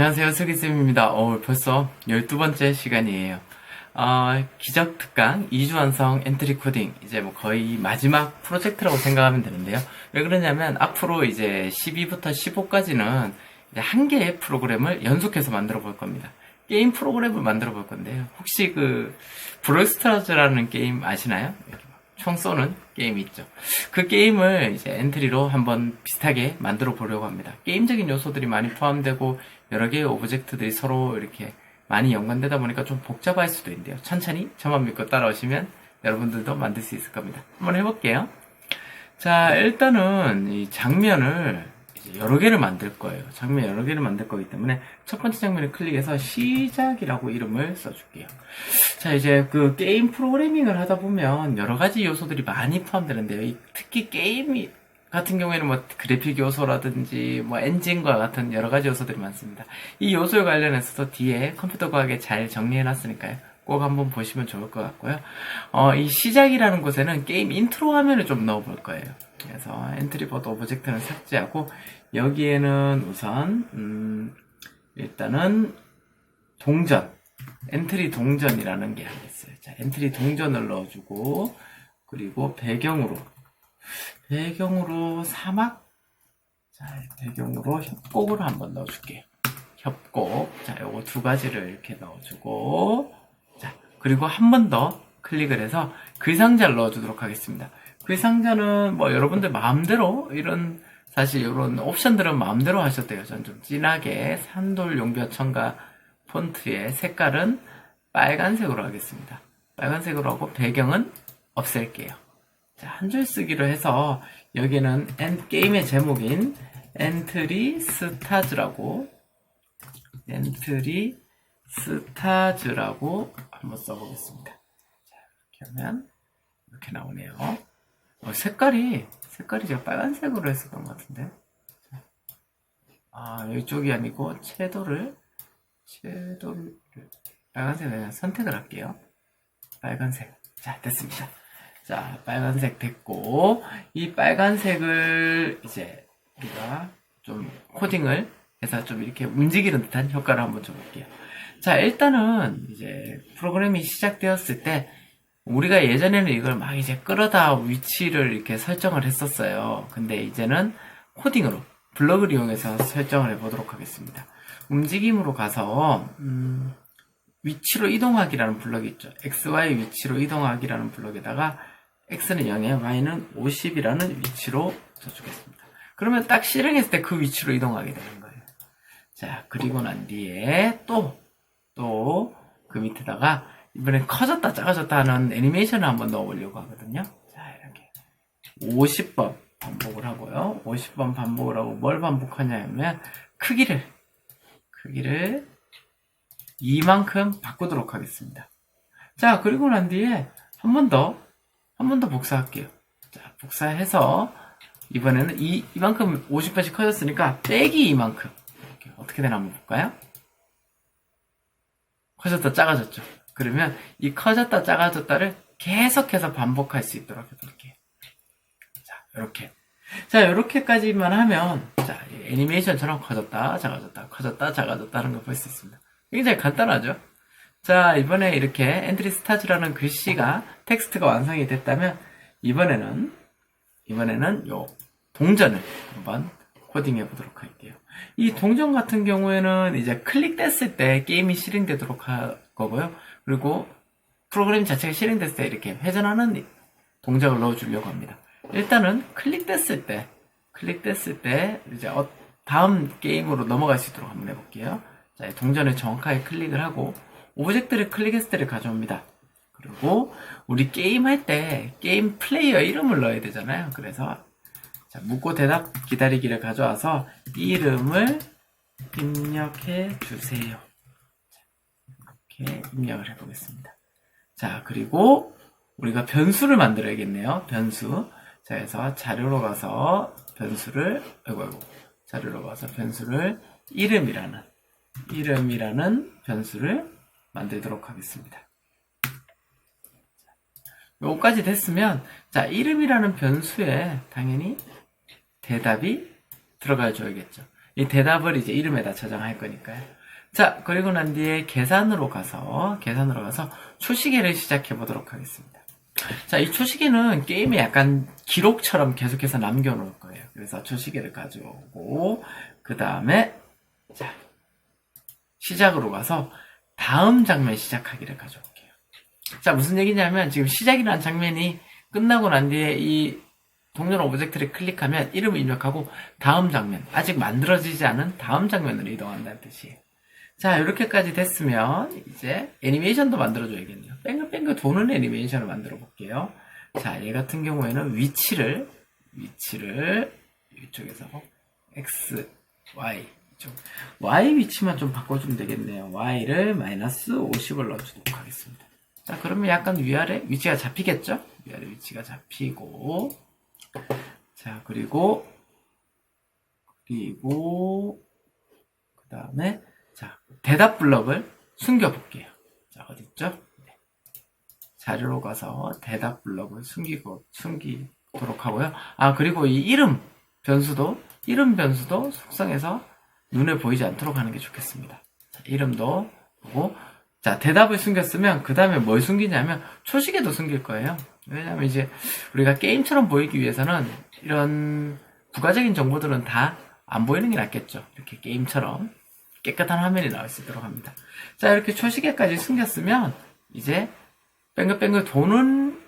안녕하세요, 슬기쌤입니다. 벌써 12번째 시간이에요. 기적 특강 2주 완성 엔트리 코딩, 이제 뭐 거의 마지막 프로젝트라고 생각하면 되는데요. 왜 그러냐면, 앞으로 이제 12부터 15까지는 한 개의 프로그램을 연속해서 만들어 볼 겁니다. 게임 프로그램을 만들어 볼 건데요. 혹시 브롤스타즈라는 게임 아시나요? 이렇게 총 쏘는 게임이 있죠. 그 게임을 이제 엔트리로 한번 비슷하게 만들어 보려고 합니다. 게임적인 요소들이 많이 포함되고 여러 개의 오브젝트들이 서로 이렇게 많이 연관되다 보니까 좀 복잡할 수도 있는데요. 천천히 저만 믿고 따라오시면 여러분들도 만들 수 있을 겁니다. 한번 해볼게요. 자, 일단은 이 장면을 이제 여러 개를 만들 거예요. 장면 여러 개를 만들 거기 때문에 첫 번째 장면을 클릭해서 시작이라고 이름을 써줄게요. 자, 이제 게임 프로그래밍을 하다 보면 여러 가지 요소들이 많이 포함되는데요. 특히 게임 같은 경우에는 뭐 그래픽 요소라든지 뭐 엔진과 같은 여러 가지 요소들이 많습니다. 이 요소에 관련해서도 뒤에 컴퓨터 과학에 잘 정리해 놨으니까요. 꼭 한번 보시면 좋을 것 같고요. 이 시작이라는 곳에는 게임 인트로 화면을 좀 넣어 볼 거예요. 그래서 엔트리보드 오브젝트는 삭제하고 여기에는 우선 일단은 동전, 엔트리 동전이라는 게 하나 있어요. 자, 엔트리 동전을 넣어주고, 그리고 배경으로 사막? 자, 배경으로 협곡을 한번 넣어줄게요. 협곡. 자, 요거 두 가지를 이렇게 넣어주고, 자, 그리고 한 번 더 클릭을 해서 그 상자를 넣어주도록 하겠습니다. 그 상자는 뭐 여러분들 마음대로 사실 이런 옵션들은 마음대로 하셔도 돼요. 전 좀 진하게 산돌 용벼 첨가 폰트의 색깔은 빨간색으로 하겠습니다. 빨간색으로 하고 배경은 없앨게요. 자, 한 줄 쓰기로 해서 여기는 게임의 제목인 엔트리 스타즈라고 한번 써보겠습니다. 자, 이렇게 하면 이렇게 나오네요. 색깔이 제가 빨간색으로 했었던 것 같은데. 이쪽이 아니고 채도를 빨간색을 선택을 할게요. 빨간색. 자, 됐습니다. 자, 빨간색 됐고, 이 빨간색을 이제 우리가 좀 코딩을 해서 좀 이렇게 움직이는 듯한 효과를 한번 줘볼게요. 자, 일단은 이제 프로그램이 시작되었을 때 우리가 예전에는 이걸 막 이제 끌어다 위치를 이렇게 설정을 했었어요. 근데 이제는 코딩으로 블럭을 이용해서 설정을 해보도록 하겠습니다. 움직임으로 가서 위치로 이동하기라는 블럭이 있죠. XY 위치로 이동하기라는 블럭에다가 X는 0에 Y는 50이라는 위치로 써주겠습니다. 그러면 딱 실행했을 때 그 위치로 이동하게 되는 거예요. 자, 그리고 난 뒤에 또 그 밑에다가 이번엔 커졌다 작아졌다 하는 애니메이션을 한번 넣어보려고 하거든요. 자, 이렇게 50번 반복을 하고요. 50번 반복을 하고 뭘 반복하냐면 크기를 이만큼 바꾸도록 하겠습니다. 자, 그리고 난 뒤에 한 번 더 복사할게요. 자, 복사해서 이번에는 이만큼 50번씩 커졌으니까 빼기 이만큼. 이렇게 어떻게 되나 한번 볼까요? 커졌다 작아졌죠. 그러면 이 커졌다 작아졌다를 계속해서 반복할 수 있도록 해볼게요. 자, 이렇게. 자, 이렇게까지만 하면, 자, 애니메이션처럼 커졌다, 작아졌다 하는 걸 볼 수 있습니다. 굉장히 간단하죠? 자, 이번에 이렇게 엔트리 스타즈라는 글씨가, 텍스트가 완성이 됐다면, 이번에는 요 동전을 한번 코딩해 보도록 할게요. 이 동전 같은 경우에는 이제 클릭됐을 때 게임이 실행되도록 할 거고요. 그리고 프로그램 자체가 실행됐을 때 이렇게 회전하는 동작을 넣어주려고 합니다. 일단은 클릭됐을 때 이제 다음 게임으로 넘어갈 수 있도록 한번 해볼게요. 자, 동전을 정확하게 클릭을 하고 오브젝트를 클릭했을 때를 가져옵니다. 그리고 우리 게임 할 때 게임 플레이어 이름을 넣어야 되잖아요. 그래서 자, 묻고 대답 기다리기를 가져와서 이름을 입력해 주세요. 이렇게 입력을 해보겠습니다. 자, 그리고 우리가 변수를 만들어야겠네요. 변수. 자, 그래서 자료로 가서 변수를 이름이라는 변수를 만들도록 하겠습니다. 요거까지 됐으면, 자, 이름이라는 변수에 당연히 대답이 들어가 줘야겠죠. 이 대답을 이제 이름에다 저장할 거니까요. 자, 그리고 난 뒤에 계산으로 가서 초시계를 시작해 보도록 하겠습니다. 자, 이 초시계는 게임에 약간 기록처럼 계속해서 남겨놓을 거예요. 그래서 초시계를 가져오고, 그 다음에, 자, 시작으로 가서 다음 장면 시작하기를 가져올게요. 자, 무슨 얘기냐면, 지금 시작이라는 장면이 끝나고 난 뒤에 이 동전 오브젝트를 클릭하면 이름을 입력하고 다음 장면, 아직 만들어지지 않은 다음 장면으로 이동한다는 뜻이에요. 자, 이렇게까지 됐으면 이제 애니메이션도 만들어줘야겠네요. 뺑글뺑글 도는 애니메이션을 만들어 볼게요. 자, 얘 같은 경우에는 위치를 이쪽에서 X, Y 이쪽 Y 위치만 좀 바꿔주면 되겠네요. Y를 마이너스 50을 넣어주도록 하겠습니다. 자, 그러면 약간 위아래 위치가 잡히겠죠? 위아래 위치가 잡히고, 자, 그리고 그 다음에 자, 대답 블럭을 숨겨볼게요. 자, 어딨죠? 네. 자료로 가서 대답 블럭을 숨기도록 하고요. 아, 그리고 이 이름 변수도 속성에서 눈에 보이지 않도록 하는 게 좋겠습니다. 자, 이름도 보고, 자, 대답을 숨겼으면 그 다음에 뭘 숨기냐면 초시계도 숨길 거예요. 왜냐면 이제 우리가 게임처럼 보이기 위해서는 이런 부가적인 정보들은 다 안 보이는 게 낫겠죠. 이렇게 게임처럼 깨끗한 화면이 나올 수 있도록 합니다. 자, 이렇게 초시계까지 숨겼으면 이제 뺑글뺑글 도는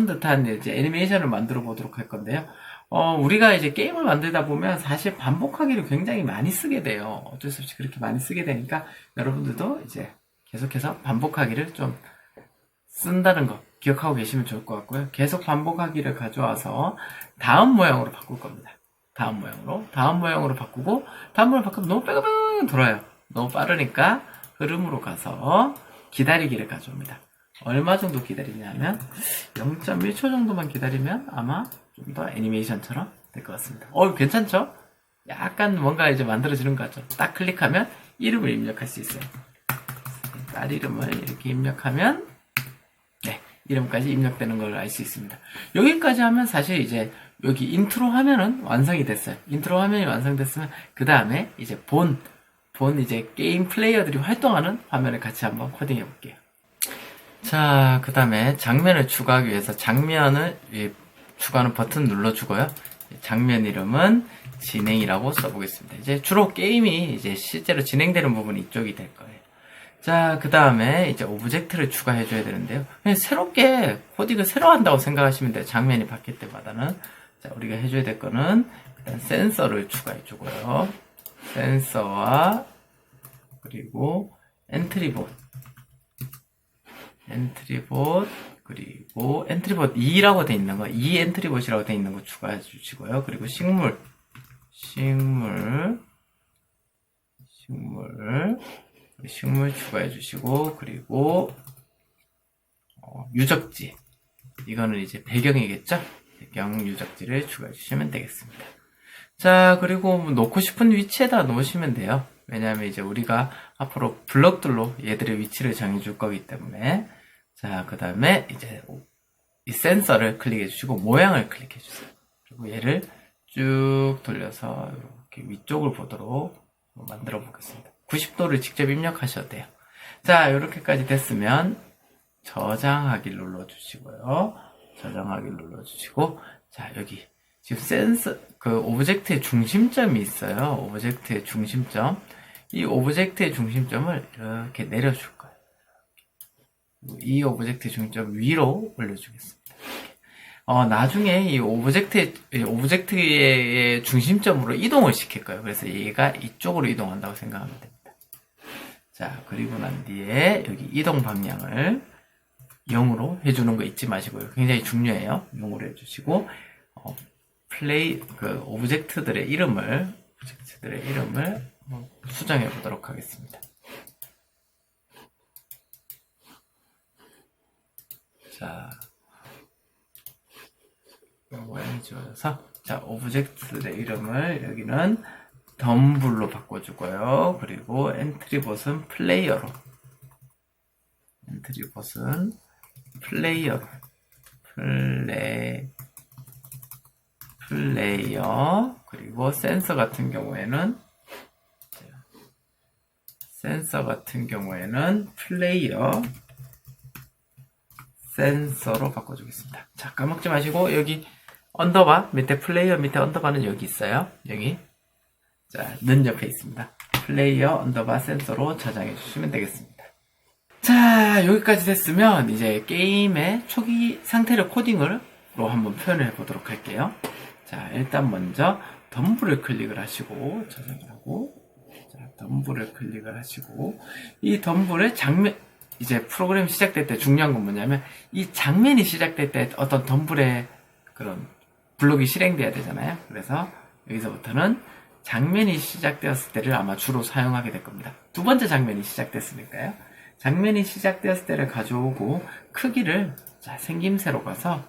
듯한 이제 애니메이션을 만들어 보도록 할 건데요. 우리가 이제 게임을 만들다 보면 사실 반복하기를 굉장히 많이 쓰게 돼요. 어쩔 수 없이 그렇게 많이 쓰게 되니까 여러분들도 이제 계속해서 반복하기를 좀 쓴다는 거 기억하고 계시면 좋을 것 같고요. 계속 반복하기를 가져와서 다음 모양으로 바꿀 겁니다. 다음 모양으로 바꾸고, 다음 모양으로 바꾸면 너무 빼글빼글 돌아요. 너무 빠르니까 흐름으로 가서 기다리기를 가져옵니다. 얼마 정도 기다리냐면 0.1초 정도만 기다리면 아마 좀 더 애니메이션처럼 될 것 같습니다. 괜찮죠? 약간 뭔가 이제 만들어지는 것 같죠? 딱 클릭하면 이름을 입력할 수 있어요. 딸 이름을 이렇게 입력하면 네, 이름까지 입력되는 걸 알 수 있습니다. 여기까지 하면 사실 이제 여기 인트로 화면은 완성이 됐어요. 인트로 화면이 완성됐으면 그 다음에 이제 본 이제 게임 플레이어들이 활동하는 화면을 같이 한번 코딩해 볼게요. 자, 그 다음에 장면을 추가하기 위해서 장면을 추가하는 버튼 눌러주고요. 장면 이름은 진행이라고 써보겠습니다. 이제 주로 게임이 이제 실제로 진행되는 부분이 이쪽이 될 거예요. 자, 그 다음에 이제 오브젝트를 추가해줘야 되는데요. 그냥 새롭게 코딩을 새로 한다고 생각하시면 돼요. 장면이 바뀔 때마다는. 자, 우리가 해줘야 될 거는 일단 센서를 추가해주고요. 센서와 그리고 엔트리봇 그리고 엔트리봇 2라고 돼 있는 거, 2 엔트리봇이라고 돼 있는 거 추가해 주시고요. 그리고 식물 추가해 주시고, 그리고 유적지, 이거는 이제 배경이겠죠? 배경 유적지를 추가해 주시면 되겠습니다. 자, 그리고 놓고 싶은 위치에다 놓으시면 돼요. 왜냐하면 이제 우리가 앞으로 블럭들로 얘들의 위치를 정해줄 거기 때문에. 자, 그 다음에 이제 이 센서를 클릭해 주시고 모양을 클릭해 주세요. 그리고 얘를 쭉 돌려서 이렇게 위쪽을 보도록 만들어 보겠습니다. 90도를 직접 입력하셔도 돼요. 자, 이렇게까지 됐으면 저장하기 눌러주시고요. 자, 여기 지금 센서 오브젝트의 중심점이 있어요. 오브젝트의 중심점. 이 오브젝트의 중심점을 이렇게 내려줄 거예요. 이 오브젝트의 중심점 위로 올려주겠습니다. 나중에 이 오브젝트의 중심점으로 이동을 시킬 거예요. 그래서 얘가 이쪽으로 이동한다고 생각하면 됩니다. 자, 그리고 난 뒤에 여기 이동 방향을 0으로 해주는 거 잊지 마시고요. 굉장히 중요해요. 0으로 해주시고, 오브젝트들의 이름을 수정해 보도록 하겠습니다. 자, 모양이 지워져서, 자, 오브젝트의 이름을 여기는 덤블로 바꿔주고요. 그리고 엔트리봇은 플레이어로 플레이어, 그리고 센서 같은 경우에는 플레이어 센서로 바꿔주겠습니다. 자, 까먹지 마시고 여기 언더바 밑에 플레이어 밑에 언더바는 여기 있어요. 여기 자, 는 옆에 있습니다. 플레이어 언더바 센서로 저장해 주시면 되겠습니다. 자, 여기까지 됐으면 이제 게임의 초기 상태를 코딩으로 한번 표현해 보도록 할게요. 자, 일단 먼저 덤블을 클릭을 하시고 저장을 하고, 자, 덤블을 클릭을 하시고, 이 덤블의 장면, 이제 프로그램이 시작될 때 중요한 건 뭐냐면 이 장면이 시작될 때 어떤 덤블의 그런 블록이 실행돼야 되잖아요. 그래서 여기서부터는 장면이 시작되었을 때를 아마 주로 사용하게 될 겁니다. 두 번째 장면이 시작됐으니까요. 장면이 시작되었을 때를 가져오고 크기를, 자, 생김새로 가서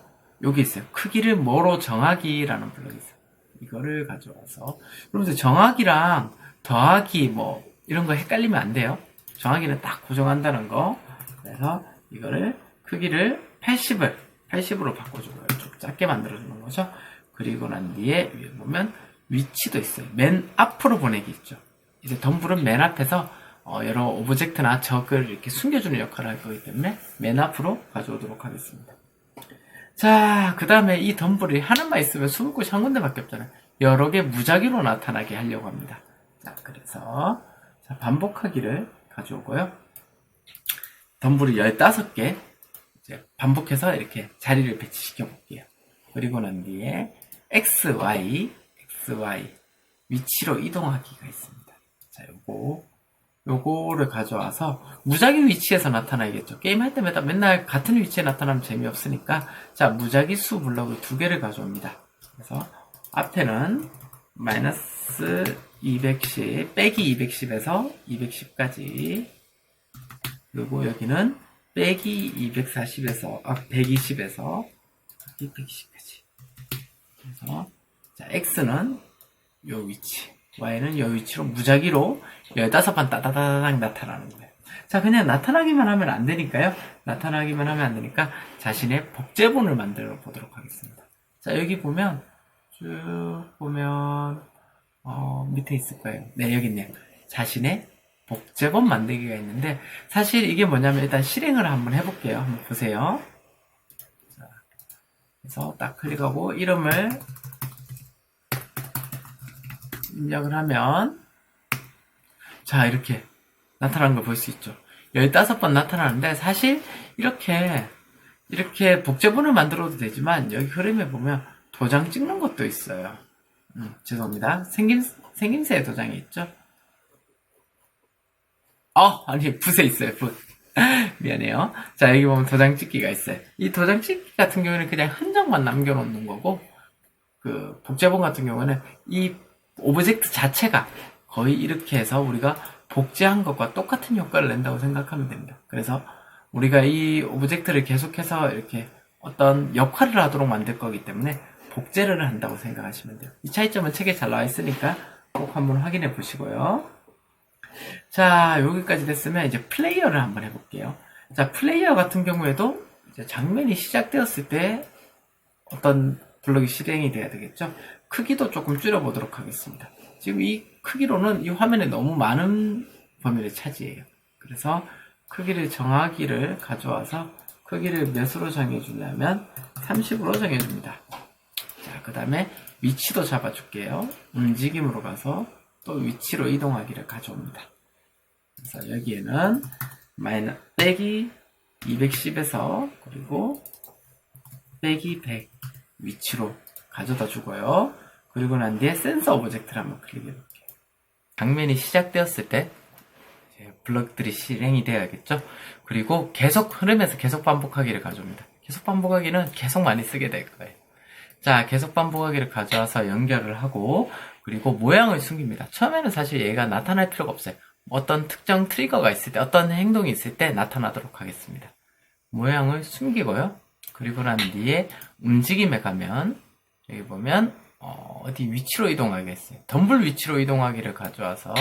여기 있어요. 크기를 뭐로 정하기라는 블록이 있어요. 이거를 가져와서, 그러면서 정하기랑 더하기 뭐 이런 거 헷갈리면 안 돼요. 정하기는 딱 고정한다는 거. 그래서 이거를 크기를 80으로 바꿔주고요. 좀 작게 만들어주는 거죠. 그리고 난 뒤에 위에 보면 위치도 있어요. 맨 앞으로 보내기 있죠. 이제 덤블은 맨 앞에서 여러 오브젝트나 적을 이렇게 숨겨주는 역할을 할 거기 때문에 맨 앞으로 가져오도록 하겠습니다. 자, 그 다음에 이 덤블이 하나만 있으면 숨을 곳이 한 군데밖에 없잖아요. 여러 개 무작위로 나타나게 하려고 합니다. 자, 그래서 자, 반복하기를 가져오고요. 덤블을 15개 이제 반복해서 이렇게 자리를 배치시켜 볼게요. 그리고 난 뒤에 XY 위치로 이동하기가 있습니다. 자, 요거를 가져와서 무작위 위치에서 나타나겠죠. 게임할 때마다 맨날 같은 위치에 나타나면 재미없으니까, 자, 무작위 수 블록을 2개를 가져옵니다. 그래서 앞에는 마이너스 210 빼기 210에서 210까지, 그리고 여기는 빼기 240에서 120에서 120까지. 그래서 자, X는 요 위치, Y는 요 위치로 무작위로 15번 따다다닥 나타나는 거예요. 자, 그냥 나타나기만 하면 안 되니까요. 나타나기만 하면 안 되니까 자신의 복제본을 만들어 보도록 하겠습니다. 자, 여기 보면 쭉 보면 밑에 있을 거예요. 네, 여기 있네요. 자신의 복제본 만들기가 있는데, 사실 이게 뭐냐면 일단 실행을 한번 해볼게요. 한번 보세요. 자, 그래서 딱 클릭하고 이름을 입력을 하면, 자, 이렇게 나타나는 걸 볼 수 있죠. 15번 나타나는데, 사실 이렇게 복제본을 만들어도 되지만 여기 흐름에 보면 도장 찍는 것도 있어요. 죄송합니다. 생김새에 도장이 있죠. 아니, 붓에 있어요, 붓. 미안해요. 자, 여기 보면 도장 찍기가 있어요. 이 도장 찍기 같은 경우에는 그냥 흔적만 남겨놓는 거고, 그 복제본 같은 경우는 이 오브젝트 자체가 거의 이렇게 해서 우리가 복제한 것과 똑같은 효과를 낸다고 생각하면 됩니다. 그래서 우리가 이 오브젝트를 계속해서 이렇게 어떤 역할을 하도록 만들 거기 때문에 복제를 한다고 생각하시면 돼요. 이 차이점은 책에 잘 나와 있으니까 꼭 한번 확인해 보시고요. 자, 여기까지 됐으면 이제 플레이어를 한번 해볼게요. 자, 플레이어 같은 경우에도 이제 장면이 시작되었을 때 어떤 블록이 실행이 돼야 되겠죠. 크기도 조금 줄여보도록 하겠습니다. 지금 이 크기로는 이 화면에 너무 많은 범위를 차지해요. 그래서 크기를 정하기를 가져와서 크기를 몇으로 정해주냐면 30으로 정해줍니다. 자, 그 다음에 위치도 잡아줄게요. 움직임으로 가서 또 위치로 이동하기를 가져옵니다. 그래서 여기에는 빼기 210에서 그리고 빼기 100 위치로 가져다 주고요. 그리고 난 뒤에 센서 오브젝트를 한번 클릭해 볼게요. 장면이 시작되었을 때 블럭들이 실행이 되어야겠죠. 그리고 계속 흐름에서 계속 반복하기를 가져옵니다. 계속 반복하기는 계속 많이 쓰게 될 거예요. 자, 계속 반복하기를 가져와서 연결을 하고, 그리고 모양을 숨깁니다. 처음에는 사실 얘가 나타날 필요가 없어요. 어떤 특정 트리거가 있을 때, 어떤 행동이 있을 때 나타나도록 하겠습니다. 모양을 숨기고요. 그리고 난 뒤에 움직임에 가면 여기 보면 어디 위치로 이동하겠어요. 덤블 위치로 이동하기를 가져와서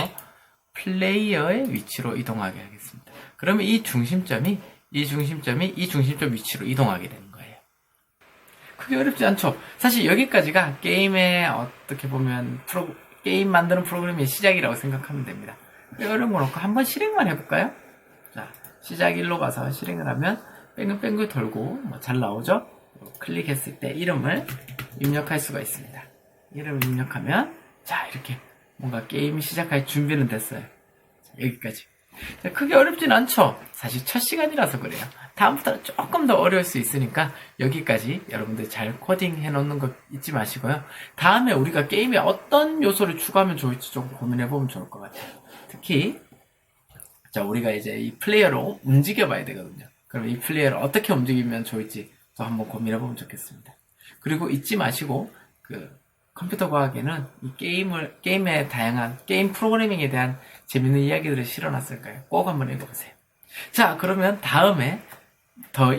플레이어의 위치로 이동하게 하겠습니다. 그러면 이 중심점이 이 중심점 위치로 이동하게 되는 거예요. 크게 어렵지 않죠. 사실 여기까지가 게임의 어떻게 보면 게임 만드는 프로그램의 시작이라고 생각하면 됩니다. 어려운 거 놓고 한번 실행만 해볼까요? 자, 시작 일로 가서 실행을 하면 뺑글뺑글 돌고 뭐 잘 나오죠? 클릭했을 때 이름을 입력할 수가 있습니다. 이름을 입력하면 자, 이렇게 뭔가 게임이 시작할 준비는 됐어요. 자, 여기까지. 자, 크게 어렵진 않죠? 사실 첫 시간이라서 그래요. 다음부터는 조금 더 어려울 수 있으니까 여기까지 여러분들 잘 코딩 해놓는 거 잊지 마시고요. 다음에 우리가 게임에 어떤 요소를 추가하면 좋을지 좀 고민해보면 좋을 것 같아요. 특히 자, 우리가 이제 이 플레이어로 움직여 봐야 되거든요. 그럼 이 플레이어를 어떻게 움직이면 좋을지 또 한번 고민해보면 좋겠습니다. 그리고 잊지 마시고 컴퓨터 과학에는 이 게임의 다양한 게임 프로그래밍에 대한 재밌는 이야기들을 실어놨을까요? 꼭 한번 읽어보세요. 자, 그러면 다음에 더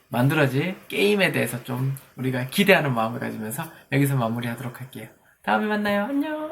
만들어질 게임에 대해서 좀 우리가 기대하는 마음을 가지면서 여기서 마무리하도록 할게요. 다음에 만나요. 안녕!